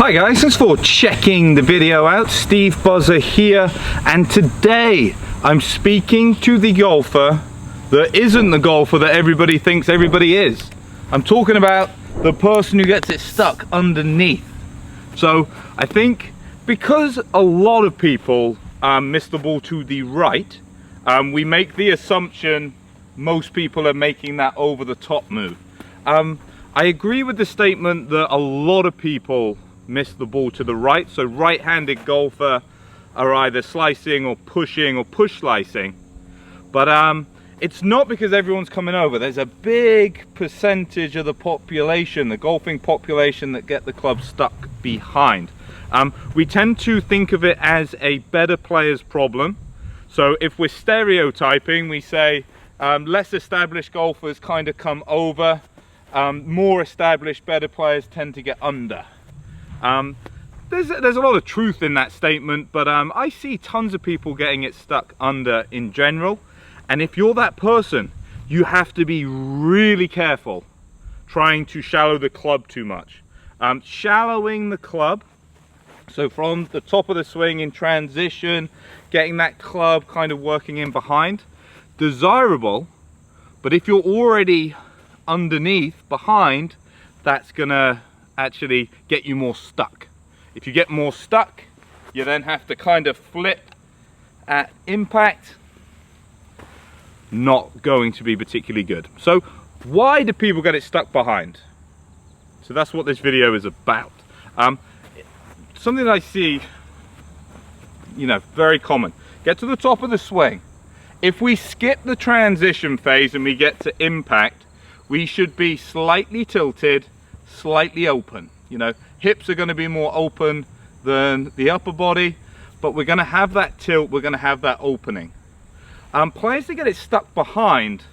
Hi guys, thanks for checking the video out. Steve Buzza here, and today I'm speaking to the golfer that isn't the golfer that everybody thinks everybody is. I'm talking about the person who gets it stuck underneath. So I think because a lot of people miss the ball to the right, we make the assumption most people are making that over the top move. I agree with the statement that a lot of people miss the ball to the right, so right-handed golfer are either slicing or pushing or push slicing, but it's not because everyone's coming over. There's a big percentage of the population, the golfing population, that get the club stuck behind. We tend to think of it as a better player's problem. So if we're stereotyping, we say less established golfers kind of come over, more established, better players tend to get under. There's a lot of truth in that statement, but I see tons of people getting it stuck under in general. And if you're that person, you have to be really careful trying to shallow the club too much. Shallowing the club, so from the top of the swing in transition, getting that club kind of working in behind, desirable, but if you're already underneath, behind, that's gonna actually get you more stuck. If you get more stuck, you then have to kind of flip at impact. Not going to be particularly good. So why do people get it stuck behind? So that's what this video is about. Something that I see, very common. Get to the top of the swing. If we skip the transition phase and we get to impact, we should be slightly tilted, slightly open. Hips are going to be more open than the upper body, but we're going to have that tilt, we're going to have that opening. Players that get it stuck behind,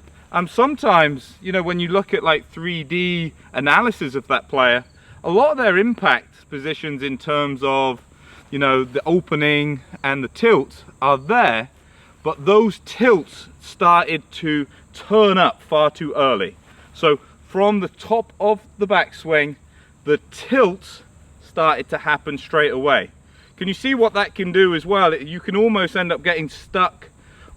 sometimes, when you look at like 3D analysis of that player, a lot of their impact positions in terms of, the opening and the tilt are there, but those tilts started to turn up far too early. So from the top of the backswing, the tilts started to happen straight away. Can you see what that can do as well? You can almost end up getting stuck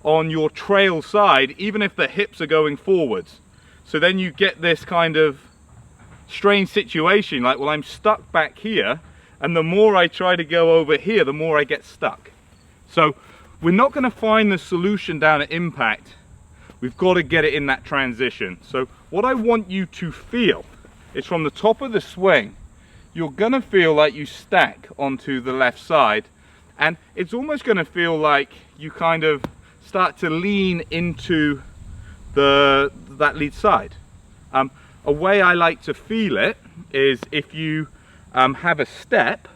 on your trail side, even if the hips are going forwards. So then you get this kind of strange situation, like, well, I'm stuck back here, and the more I try to go over here, the more I get stuck. So we're not going to find the solution down at impact. We've got to get it in that transition. So what I want you to feel is from the top of the swing, you're going to feel like you stack onto the left side, and it's almost going to feel like you kind of start to lean into that lead side. A way I like to feel it is if you have a step,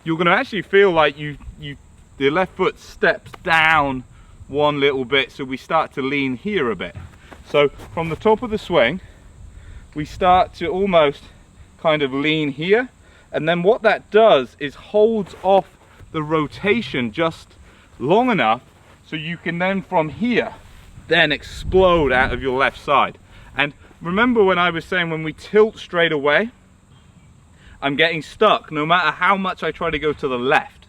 you're going to actually feel like the left foot steps down one little bit, so we start to lean here a bit. So from the top of the swing, we start to almost kind of lean here, and then what that does is holds off the rotation just long enough so you can then from here then explode out of your left side. And remember when I was saying when we tilt straight away, I'm getting stuck no matter how much I try to go to the left.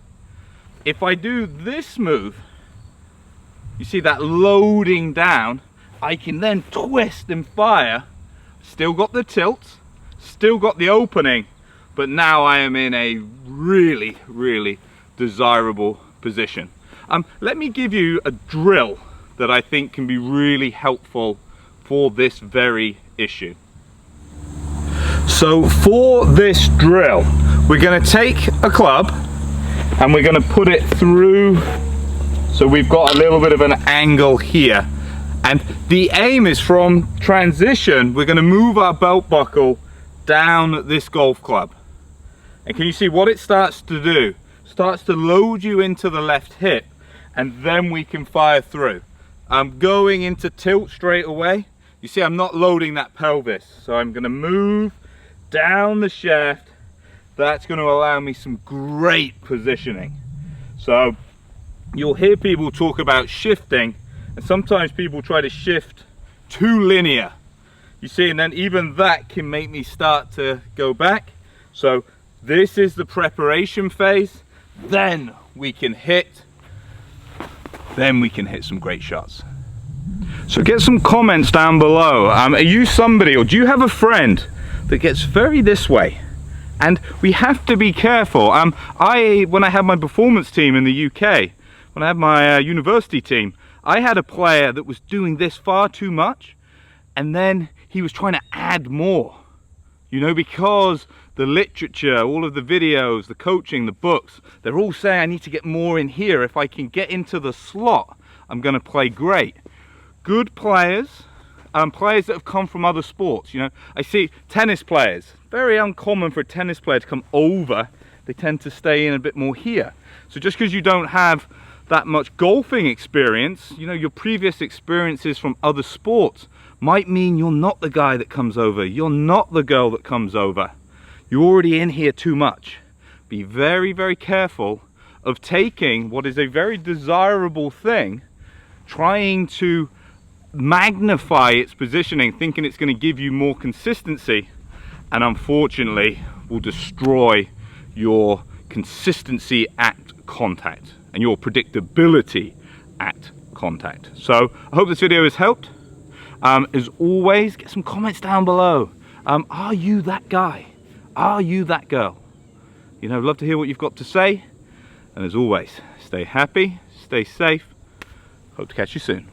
If I do this move, you see that loading down, I can then twist and fire. Still got the tilt, still got the opening, but now I am in a really, really desirable position. Let me give you a drill that I think can be really helpful for this very issue. So for this drill, we're going to take a club and we're going to put it through, so we've got a little bit of an angle here, and the aim is from transition, we're going to move our belt buckle down this golf club. And can you see what it starts to do? Starts to load you into the left hip, and then we can fire through. I'm going into tilt straight away. You see I'm not loading that pelvis, so I'm going to move down the shaft. That's going to allow me some great positioning. So you'll hear people talk about shifting, and sometimes people try to shift too linear. You see, and then even that can make me start to go back. So This is the preparation phase. Then we can hit some great shots. So get some comments down below. Are you somebody, or do you have a friend that gets very this way? And we have to be careful. When I had my performance team in the UK, when I had my university team, I had a player that was doing this far too much, and then he was trying to add more. You know, because the literature, all of the videos, the coaching, the books, they're all saying I need to get more in here. If I can get into the slot, I'm going to play great. Good players, players that have come from other sports, you know, I see tennis players, very uncommon for a tennis player to come over. They tend to stay in a bit more here. So just because you don't have that much golfing experience, you know, your previous experiences from other sports might mean you're not the guy that comes over. You're not the girl that comes over. You're already in here too much. Be very, very careful of taking what is a very desirable thing, trying to magnify its positioning, thinking it's going to give you more consistency, and unfortunately will destroy your consistency at contact and your predictability at contact. So I hope this video has helped. As always, get some comments down below. Are you that guy? Are you that girl? You know, I'd love to hear what you've got to say. And as always, stay happy, stay safe. Hope to catch you soon.